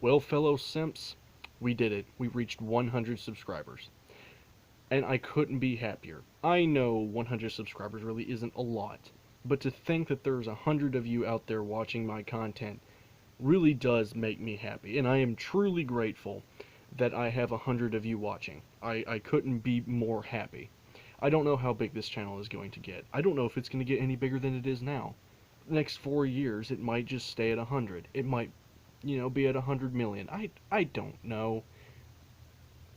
Well, fellow simps, we did it. We reached 100 subscribers. And I couldn't be happier. I know 100 subscribers really isn't a lot, but to think that there's 100 of you out there watching my content really does make me happy, and I am truly grateful that I have 100 of you watching. I couldn't be more happy. I don't know how big this channel is going to get. I don't know if it's going to get any bigger than it is now. The next 4 years, it might just stay at 100. It might, be at 100 million. I don't know.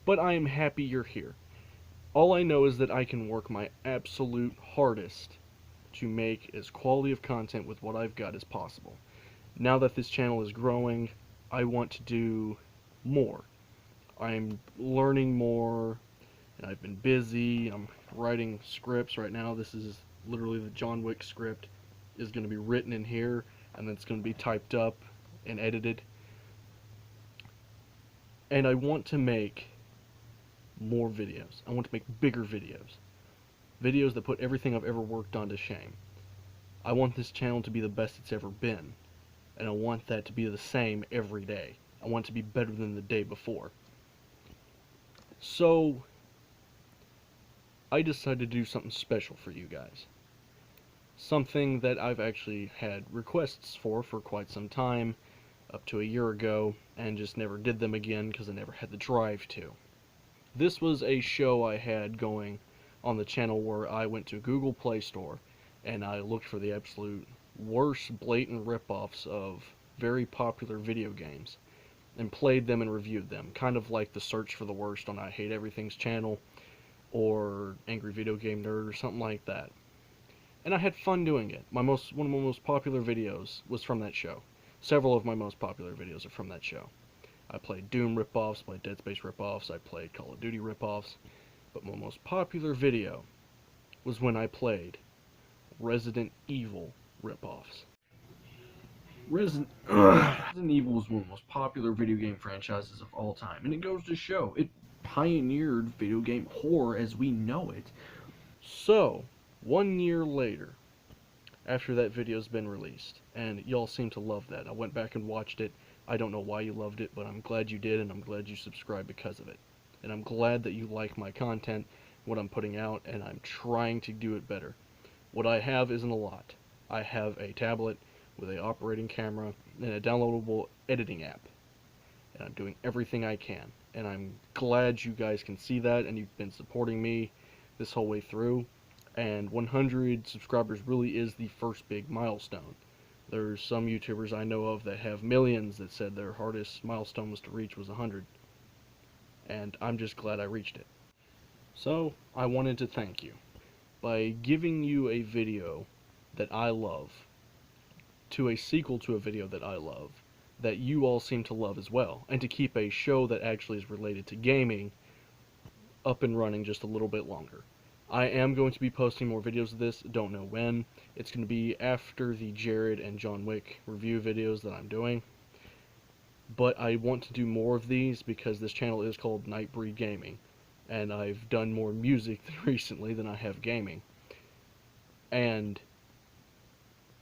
But I am happy you're here. All I know is that I can work my absolute hardest to make as quality of content with what I've got as possible. Now that this channel is growing, I want to do more. I'm learning more, and I've been busy. I'm writing scripts right now. This is literally the John Wick script is going to be written in here, and then it's going to be typed up and edited. And I want to make more videos. I want to make bigger videos. Videos that put everything I've ever worked on to shame. I want this channel to be the best it's ever been. And I want that to be the same every day. I want it to be better than the day before. So, I decided to do something special for you guys. Something that I've actually had requests for quite some time, up to a year ago, and just never did them again because I never had the drive to. This was a show I had going on the channel where I went to Google Play Store and I looked for the absolute worst blatant ripoffs of very popular video games and played them and reviewed them, kind of like the search for the worst on I Hate Everything's channel or Angry Video Game Nerd or something like that. And I had fun doing it. One of my most popular videos was from that show. Several of my most popular videos are from that show. I played Doom ripoffs, played Dead Space ripoffs, I played Call of Duty ripoffs, but my most popular video was when I played Resident Evil ripoffs. Resident Evil was one of the most popular video game franchises of all time, and it goes to show, it pioneered video game horror as we know it. So, 1 year later, after that video's been released, and y'all seem to love that. I went back and watched it. I don't know why you loved it, but I'm glad you did, and I'm glad you subscribed because of it. And I'm glad that you like my content, what I'm putting out, and I'm trying to do it better. What I have isn't a lot. I have a tablet with an operating camera and a downloadable editing app. And I'm doing everything I can. And I'm glad you guys can see that, and you've been supporting me this whole way through. And 100 subscribers really is the first big milestone. There's some YouTubers I know of that have millions that said their hardest milestone was to reach was 100. And I'm just glad I reached it. So, I wanted to thank you by giving you a video that I love to a sequel to a video that I love that you all seem to love as well, and to keep a show that actually is related to gaming up and running just a little bit longer. I am going to be posting more videos of this, don't know when. It's going to be after the Jared and John Wick review videos that I'm doing. But I want to do more of these because this channel is called Nightbreed Gaming. And I've done more music recently than I have gaming. And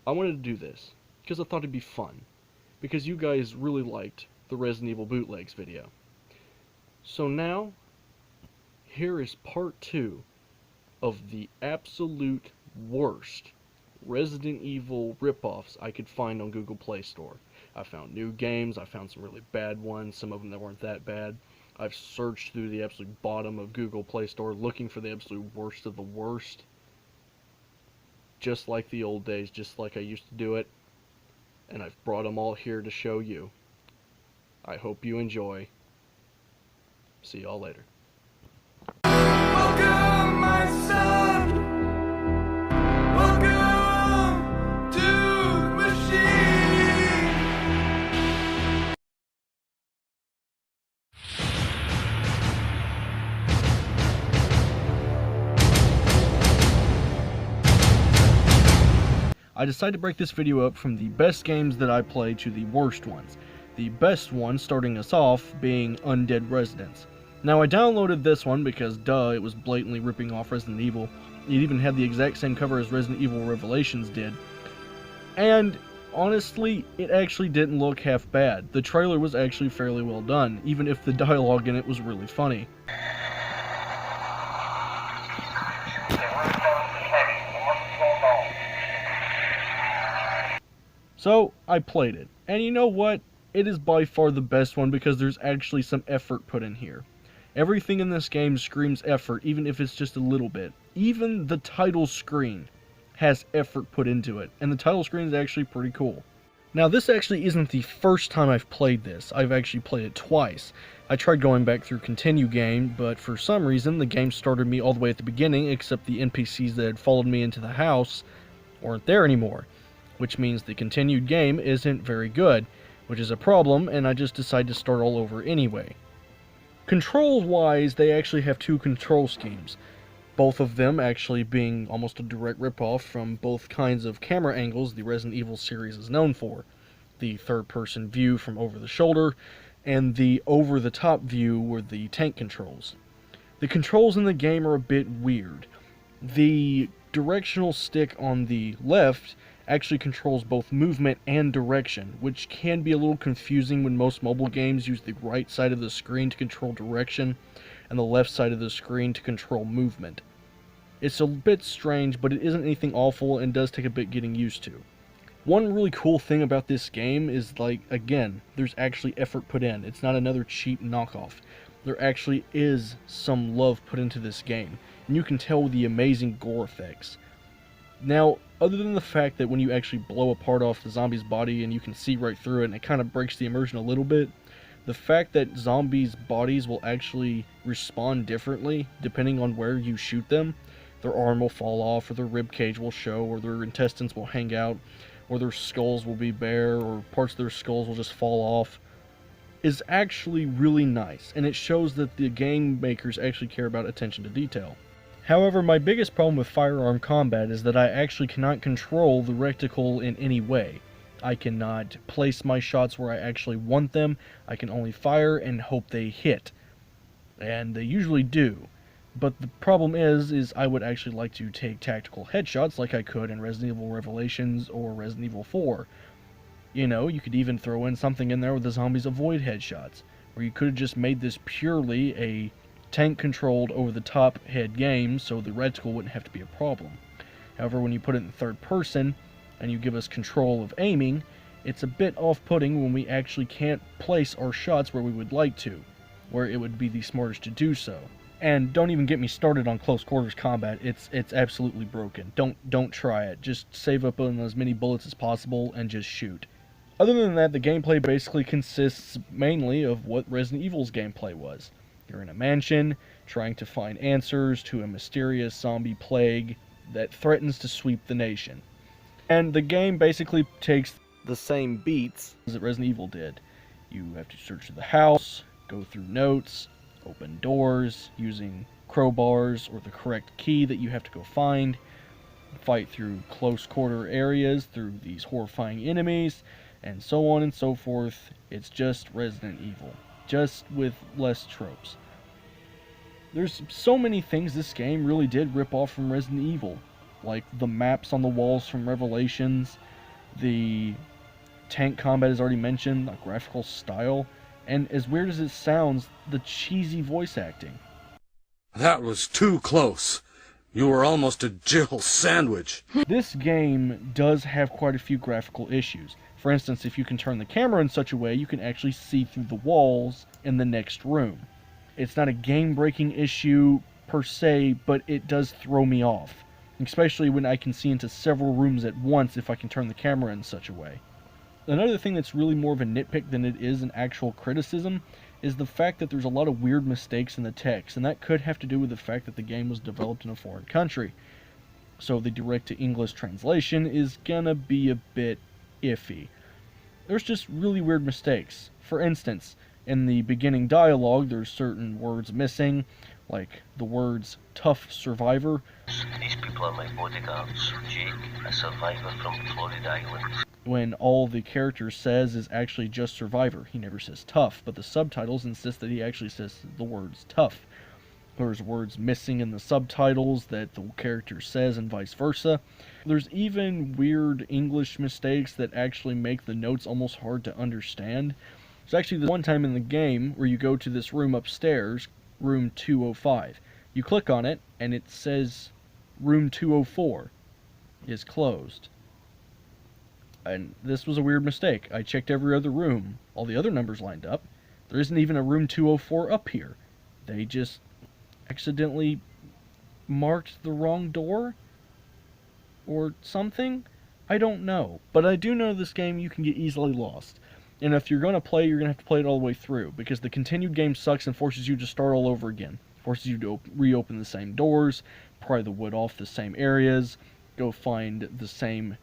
I wanted to do this because I thought it'd be fun. Because you guys really liked the Resident Evil bootlegs video. So now, here is part 2 of the absolute worst Resident Evil ripoffs I could find on Google Play Store. I found new games, I found some really bad ones, some of them that weren't that bad. I've searched through the absolute bottom of Google Play Store looking for the absolute worst of the worst. Just like the old days, just like I used to do it. And I've brought them all here to show you. I hope you enjoy. See y'all later. Welcome, my son. Welcome to the machine. I decided to break this video up from the best games that I played to the worst ones. The best one, starting us off, being Undead Residents. Now, I downloaded this one because, duh, it was blatantly ripping off Resident Evil. It even had the exact same cover as Resident Evil Revelations did. And honestly, it actually didn't look half bad. The trailer was actually fairly well done, even if the dialogue in it was really funny. So, I played it. And you know what? It is by far the best one because there's actually some effort put in here. Everything in this game screams effort, even if it's just a little bit. Even the title screen has effort put into it, and the title screen is actually pretty cool. Now, this actually isn't the first time I've played this. I've actually played it twice. I tried going back through Continue Game, but for some reason the game started me all the way at the beginning, except the NPCs that had followed me into the house weren't there anymore, which means the continued game isn't very good, which is a problem, and I just decided to start all over anyway. Controls-wise, they actually have two control schemes, both of them actually being almost a direct ripoff from both kinds of camera angles the Resident Evil series is known for. The third-person view from over the shoulder, and the over-the-top view were the tank controls. The controls in the game are a bit weird. The directional stick on the left actually controls both movement and direction, which can be a little confusing when most mobile games use the right side of the screen to control direction and the left side of the screen to control movement. It's a bit strange, but it isn't anything awful and does take a bit getting used to. One really cool thing about this game is, like, again, there's actually effort put in. It's not another cheap knockoff. There actually is some love put into this game, and you can tell with the amazing gore effects. Now, other than the fact that when you actually blow a part off the zombie's body and you can see right through it and it kind of breaks the immersion a little bit, the fact that zombies' bodies will actually respond differently depending on where you shoot them, their arm will fall off, or their rib cage will show, or their intestines will hang out, or their skulls will be bare, or parts of their skulls will just fall off, is actually really nice, and it shows that the game makers actually care about attention to detail. However, my biggest problem with firearm combat is that I actually cannot control the reticle in any way. I cannot place my shots where I actually want them. I can only fire and hope they hit. And they usually do. But the problem is I would actually like to take tactical headshots like I could in Resident Evil Revelations or Resident Evil 4. You know, you could even throw in something in there where the zombies avoid headshots. Or you could have just made this purely a tank-controlled, over-the-top head game, so the reticle wouldn't have to be a problem. However, when you put it in third person, and you give us control of aiming, it's a bit off-putting when we actually can't place our shots where we would like to, where it would be the smartest to do so. And don't even get me started on close quarters combat. It's absolutely broken. Don't try it. Just save up on as many bullets as possible and just shoot. Other than that, the gameplay basically consists mainly of what Resident Evil's gameplay was. You're in a mansion, trying to find answers to a mysterious zombie plague that threatens to sweep the nation. And the game basically takes the same beats as Resident Evil did. You have to search the house, go through notes, open doors using crowbars or the correct key that you have to go find, fight through close quarter areas through these horrifying enemies, and so on and so forth. It's just Resident Evil, just with less tropes. There's so many things this game really did rip off from Resident Evil, like the maps on the walls from Revelations, the tank combat as already mentioned, the graphical style, and as weird as it sounds, the cheesy voice acting. That was too close. You were almost a Jill sandwich. This game does have quite a few graphical issues. For instance, if you can turn the camera in such a way, you can actually see through the walls in the next room. It's not a game-breaking issue per se, but it does throw me off, especially when I can see into several rooms at once if I can turn the camera in such a way. Another thing that's really more of a nitpick than it is an actual criticism is the fact that there's a lot of weird mistakes in the text, and that could have to do with the fact that the game was developed in a foreign country. So the direct-to-English translation is gonna be a bit iffy. There's just really weird mistakes. For instance, in the beginning dialogue, there's certain words missing, like the words tough survivor. These people are my bodyguards. Jake, a survivor from Florida Island. When all the character says is actually just survivor. He never says tough, but the subtitles insist that he actually says the words tough. There's words missing in the subtitles that the character says and vice versa. There's even weird English mistakes that actually make the notes almost hard to understand. There's actually this one time in the game where you go to this room upstairs, room 205. You click on it and it says room 204 is closed. And this was a weird mistake. I checked every other room. All the other numbers lined up. There isn't even a room 204 up here. They just accidentally marked the wrong door? Or something? I don't know. But I do know this game you can get easily lost. And if you're going to play, you're going to have to play it all the way through. Because the continued game sucks and forces you to start all over again. Forces you to reopen the same doors, pry the wood off the same areas, go find the same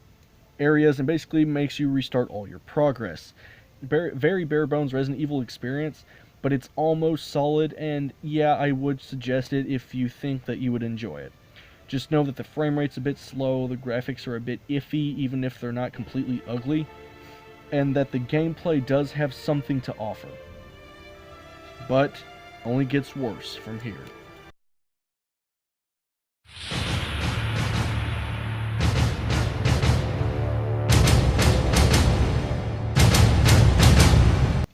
areas, and basically makes you restart all your progress. Very bare bones Resident Evil experience, but it's almost solid, and yeah, I would suggest it if you think that you would enjoy it. Just know that the frame rate's a bit slow, the graphics are a bit iffy, even if they're not completely ugly, and that the gameplay does have something to offer. But only gets worse from here.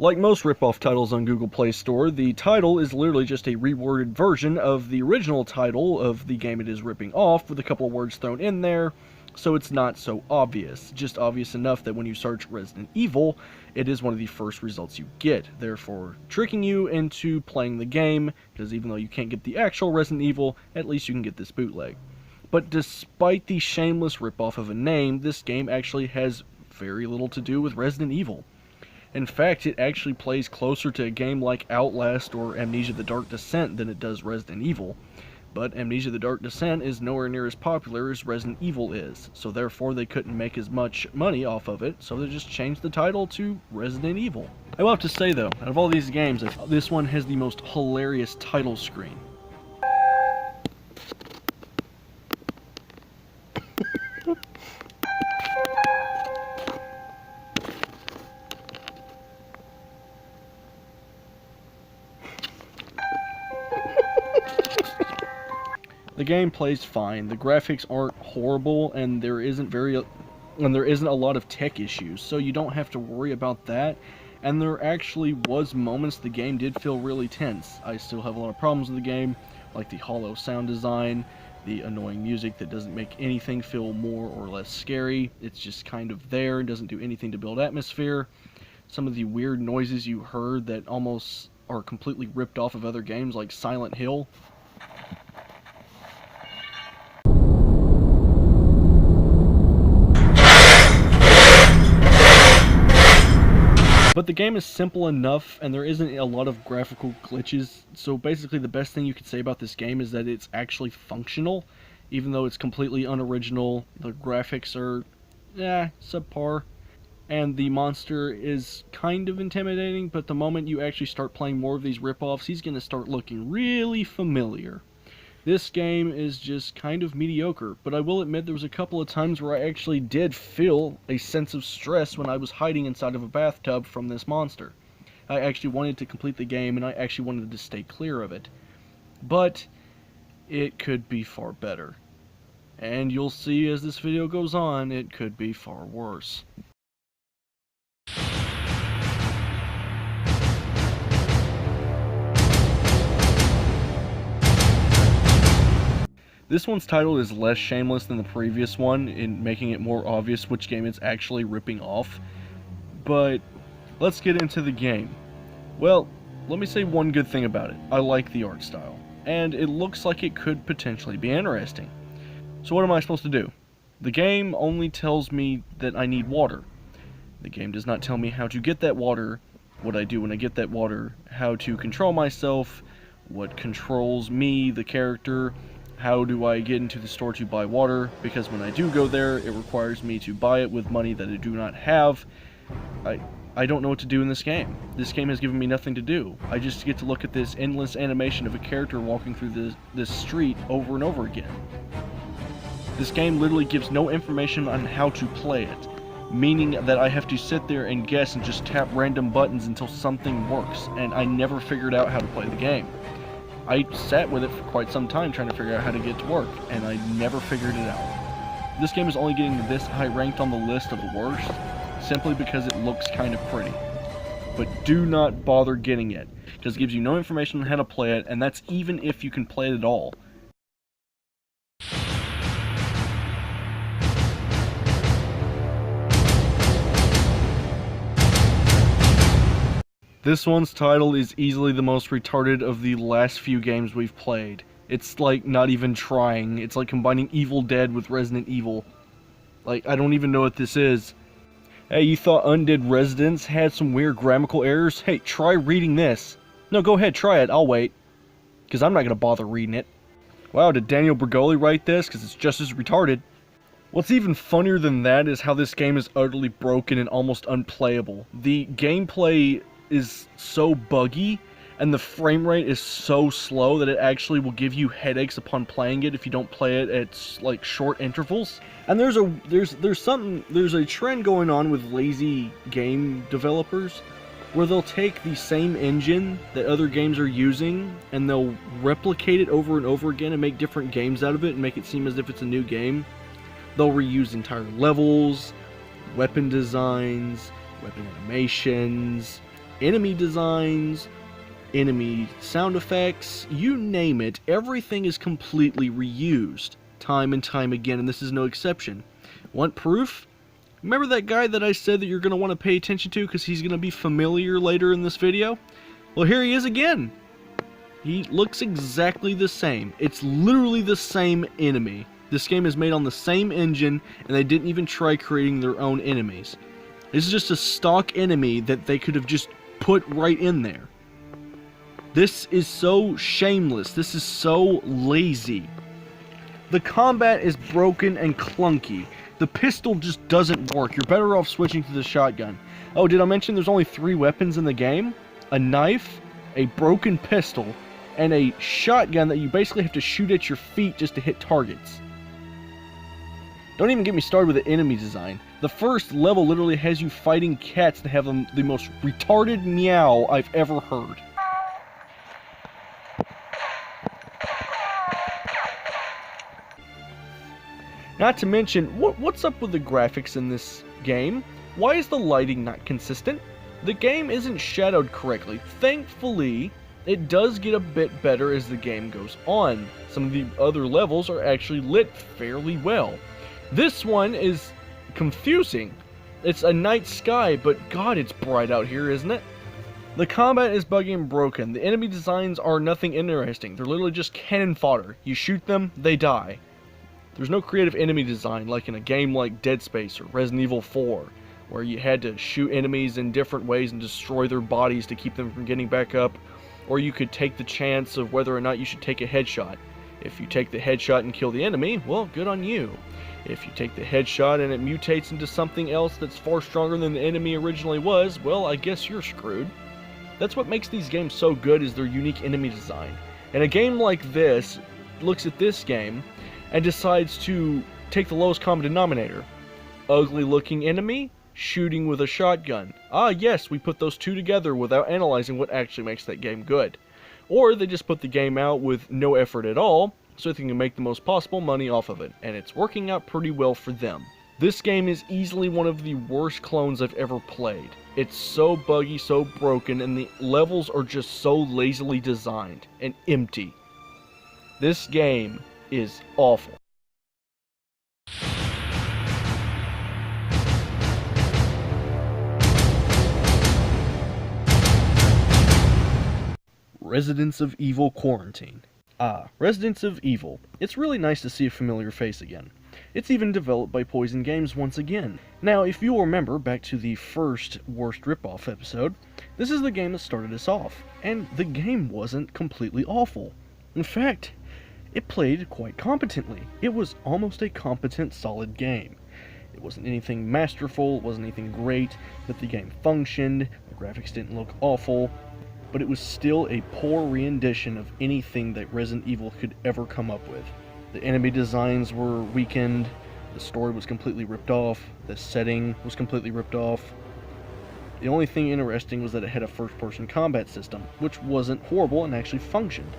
Like most rip-off titles on Google Play Store, the title is literally just a reworded version of the original title of the game it is ripping off, with a couple of words thrown in there, so it's not so obvious. Just obvious enough that when you search Resident Evil, it is one of the first results you get, therefore tricking you into playing the game, because even though you can't get the actual Resident Evil, at least you can get this bootleg. But despite the shameless rip-off of a name, this game actually has very little to do with Resident Evil. In fact, it actually plays closer to a game like Outlast or Amnesia: The Dark Descent than it does Resident Evil. But Amnesia: The Dark Descent is nowhere near as popular as Resident Evil is, so therefore they couldn't make as much money off of it, so they just changed the title to Resident Evil. I will have to say though, out of all these games, this one has the most hilarious title screen. The game plays fine, the graphics aren't horrible, and there isn't a lot of tech issues, so you don't have to worry about that. And there actually was moments the game did feel really tense. I still have a lot of problems with the game, like the hollow sound design, the annoying music that doesn't make anything feel more or less scary. It's just kind of there and doesn't do anything to build atmosphere. Some of the weird noises you heard that almost are completely ripped off of other games like Silent Hill. But the game is simple enough, and there isn't a lot of graphical glitches, so basically the best thing you could say about this game is that it's actually functional, even though it's completely unoriginal. The graphics are, subpar, and the monster is kind of intimidating, but the moment you actually start playing more of these ripoffs, he's going to start looking really familiar. This game is just kind of mediocre, but I will admit there was a couple of times where I actually did feel a sense of stress when I was hiding inside of a bathtub from this monster. I actually wanted to complete the game, and I actually wanted to stay clear of it. But it could be far better. And you'll see as this video goes on, it could be far worse. This one's title is less shameless than the previous one in making it more obvious which game it's actually ripping off. But let's get into the game. Well, let me say one good thing about it. I like the art style, and it looks like it could potentially be interesting. So what am I supposed to do? The game only tells me that I need water. The game does not tell me how to get that water, what I do when I get that water, how to control myself, what controls me, the character. How do I get into the store to buy water? Because when I do go there, it requires me to buy it with money that I do not have. I don't know what to do in this game. This game has given me nothing to do. I just get to look at this endless animation of a character walking through this street over and over again. This game literally gives no information on how to play it, meaning that I have to sit there and guess and just tap random buttons until something works, and I never figured out how to play the game. I sat with it for quite some time trying to figure out how to get it to work, and I never figured it out. This game is only getting this high ranked on the list of the worst, simply because it looks kind of pretty. But do not bother getting it, because it gives you no information on how to play it, and that's even if you can play it at all. This one's title is easily the most retarded of the last few games we've played. It's like not even trying. It's like combining Evil Dead with Resident Evil. Like, I don't even know what this is. Hey, you thought Undead Residents had some weird grammatical errors? Hey, try reading this. No, go ahead, try it. I'll wait. Because I'm not going to bother reading it. Wow, did Daniel Bergoli write this? Because it's just as retarded. What's even funnier than that is how this game is utterly broken and almost unplayable. The gameplay is so buggy, and the frame rate is so slow that it actually will give you headaches upon playing it if you don't play it at like short intervals. And there's a trend going on with lazy game developers where they'll take the same engine that other games are using and they'll replicate it over and over again and make different games out of it and make it seem as if it's a new game. They'll reuse entire levels, weapon designs, weapon animations, enemy designs, enemy sound effects, you name it, everything is completely reused, time and time again, and this is no exception. Want proof? Remember that guy that I said that you're going to want to pay attention to because he's going to be familiar later in this video? Well, here he is again. He looks exactly the same. It's literally the same enemy. This game is made on the same engine, and they didn't even try creating their own enemies. This is just a stock enemy that they could have just put right in there. This is so shameless. This is so lazy. The combat is broken and clunky. The pistol just doesn't work. You're better off switching to the shotgun. Oh, did I mention there's only 3 weapons in the game? A knife, a broken pistol, and a shotgun that you basically have to shoot at your feet just to hit targets. Don't even get me started with the enemy design. The first level literally has you fighting cats that have the most retarded meow I've ever heard. Not to mention, what's up with the graphics in this game? Why is the lighting not consistent? The game isn't shadowed correctly. Thankfully, it does get a bit better as the game goes on. Some of the other levels are actually lit fairly well. This one is confusing. It's a night sky, but God, it's bright out here, isn't it? The combat is buggy and broken. The enemy designs are nothing interesting. They're literally just cannon fodder. You shoot them, they die. There's no creative enemy design like in a game like Dead Space or Resident Evil 4, where you had to shoot enemies in different ways and destroy their bodies to keep them from getting back up, or you could take the chance of whether or not you should take a headshot. If you take the headshot and kill the enemy, well, good on you. If you take the headshot and it mutates into something else that's far stronger than the enemy originally was, well, I guess you're screwed. That's what makes these games so good, is their unique enemy design. And a game like this looks at this game and decides to take the lowest common denominator. Ugly looking enemy, shooting with a shotgun. Ah yes, we put those two together without analyzing what actually makes that game good. Or they just put the game out with no effort at all, so they can make the most possible money off of it, and it's working out pretty well for them. This game is easily one of the worst clones I've ever played. It's so buggy, so broken, and the levels are just so lazily designed and empty. This game is awful. Residents of Evil Quarantine. Ah, Residents of Evil. It's really nice to see a familiar face again. It's even developed by Poison Games once again. Now, if you'll remember back to the first Worst Ripoff episode, this is the game that started us off, and the game wasn't completely awful. In fact, it played quite competently. It was almost a competent, solid game. It wasn't anything masterful, it wasn't anything great, but the game functioned, the graphics didn't look awful, but it was still a poor rendition of anything that Resident Evil could ever come up with. The enemy designs were weakened, the story was completely ripped off, the setting was completely ripped off. The only thing interesting was that it had a first-person combat system, which wasn't horrible and actually functioned.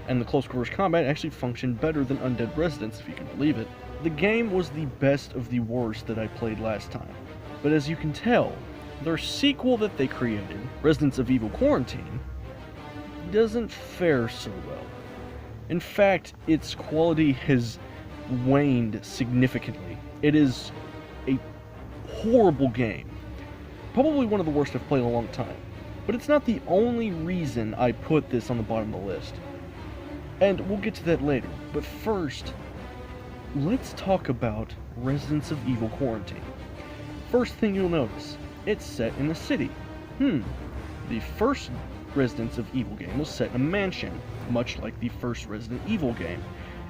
and the close quarters combat actually functioned better than Undead Residence, if you can believe it. The game was the best of the worst that I played last time, but as you can tell, their sequel that they created, Residents of Evil Quarantine, doesn't fare so well. In fact, its quality has waned significantly. It is a horrible game. Probably one of the worst I've played in a long time. But it's not the only reason I put this on the bottom of the list. And we'll get to that later. But first, let's talk about Residents of Evil Quarantine. First thing you'll notice, it's set in a city. The first Residents of Evil game was set in a mansion, much like the first Resident Evil game.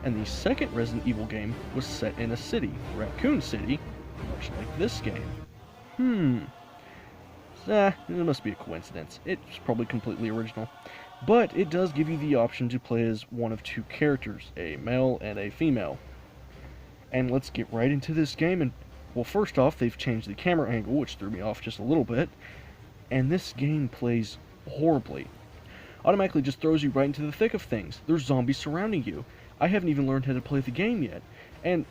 And the second Resident Evil game was set in a city, Raccoon City, much like this game. It must be a coincidence. It's probably completely original. But it does give you the option to play as one of two characters, a male and a female. And let's get right into this game. And well, first off, they've changed the camera angle, which threw me off just a little bit. And this game plays horribly. Automatically just throws you right into the thick of things. There's zombies surrounding you. I haven't even learned how to play the game yet. And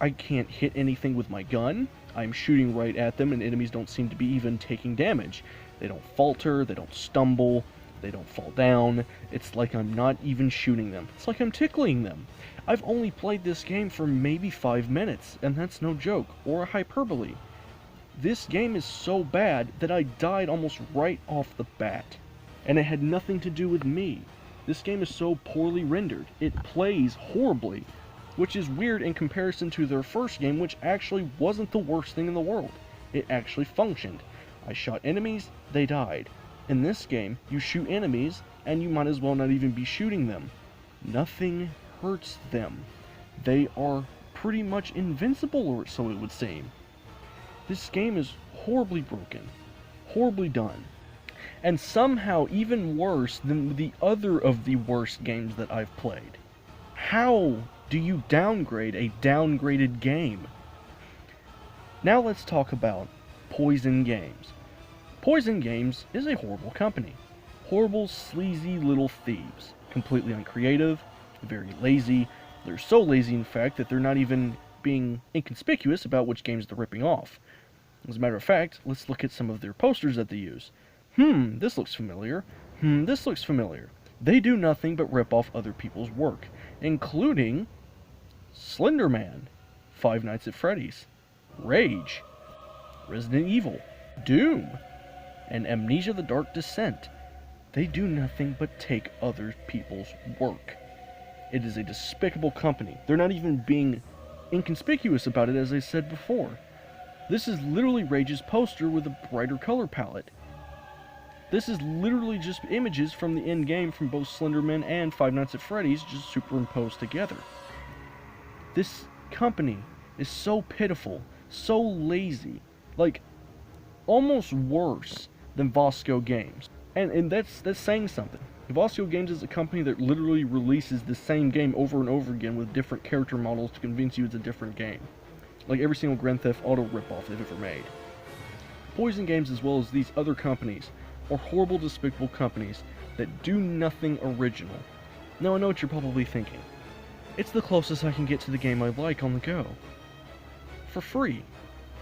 I can't hit anything with my gun. I'm shooting right at them, and enemies don't seem to be even taking damage. They don't falter, they don't stumble, they don't fall down. It's like I'm not even shooting them. It's like I'm tickling them. I've only played this game for maybe 5 minutes, and that's no joke, or a hyperbole. This game is so bad that I died almost right off the bat. And it had nothing to do with me. This game is so poorly rendered. It plays horribly. Which is weird in comparison to their first game, which actually wasn't the worst thing in the world. It actually functioned. I shot enemies, they died. In this game, you shoot enemies, and you might as well not even be shooting them. Nothing hurts them. They are pretty much invincible, or so it would seem. This game is horribly broken. Horribly done. And somehow even worse than the other of the worst games that I've played. How do you downgrade a downgraded game? Now let's talk about Poison Games. Poison Games is a horrible company. Horrible, sleazy little thieves. Completely uncreative, very lazy. They're so lazy, in fact, that they're not even being inconspicuous about which games they're ripping off. As a matter of fact, let's look at some of their posters that they use. This looks familiar. This looks familiar. They do nothing but rip off other people's work, including Slender Man, Five Nights at Freddy's, Rage, Resident Evil, Doom, and Amnesia: The Dark Descent. They do nothing but take other people's work. It is a despicable company. They're not even being inconspicuous about it, as I said before. This is literally Rage's poster with a brighter color palette. This is literally just images from the end game from both Slenderman and Five Nights at Freddy's just superimposed together. This company is so pitiful, so lazy, like almost worse than Vosco Games. And that's saying something. Vosco Games is a company that literally releases the same game over and over again with different character models to convince you it's a different game. Like every single Grand Theft Auto ripoff they've ever made. Poison Games, as well as these other companies, are horrible, despicable companies that do nothing original. Now I know what you're probably thinking. It's the closest I can get to the game I like on the go. For free.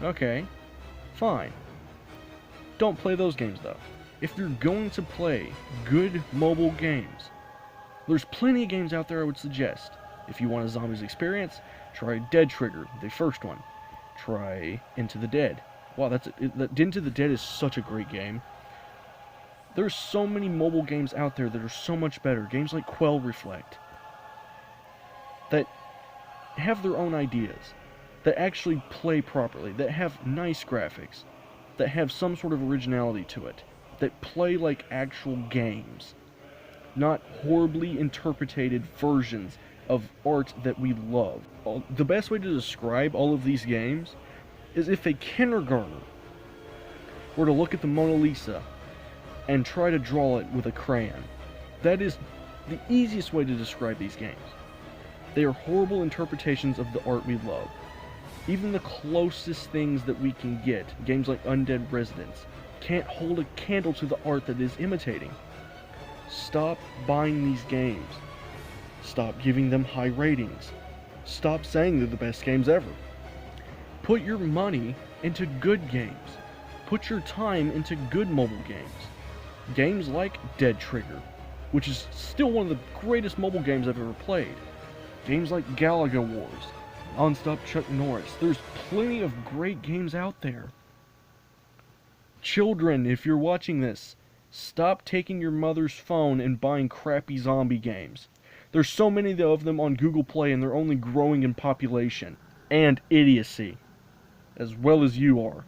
Okay. Fine. Don't play those games though. If you're going to play good mobile games, there's plenty of games out there I would suggest. If you want a zombies experience, try Dead Trigger, the first one. Try Into the Dead. Wow, Into the Dead is such a great game. There's so many mobile games out there that are so much better. Games like Quell Reflect. That have their own ideas. That actually play properly. That have nice graphics. That have some sort of originality to it. That play like actual games. Not horribly interpreted versions of art that we love. The best way to describe all of these games is if a kindergartner were to look at the Mona Lisa and try to draw it with a crayon. That is the easiest way to describe these games. They are horrible interpretations of the art we love. Even the closest things that we can get, games like Undead Residence, can't hold a candle to the art that is imitating. Stop buying these games. Stop giving them high ratings. Stop saying they're the best games ever. Put your money into good games. Put your time into good mobile games. Games like Dead Trigger, which is still one of the greatest mobile games I've ever played. Games like Galaga Wars, Nonstop Chuck Norris. There's plenty of great games out there. Children, if you're watching this, stop taking your mother's phone and buying crappy zombie games. There's so many of them on Google Play and they're only growing in population and idiocy, as well as you are.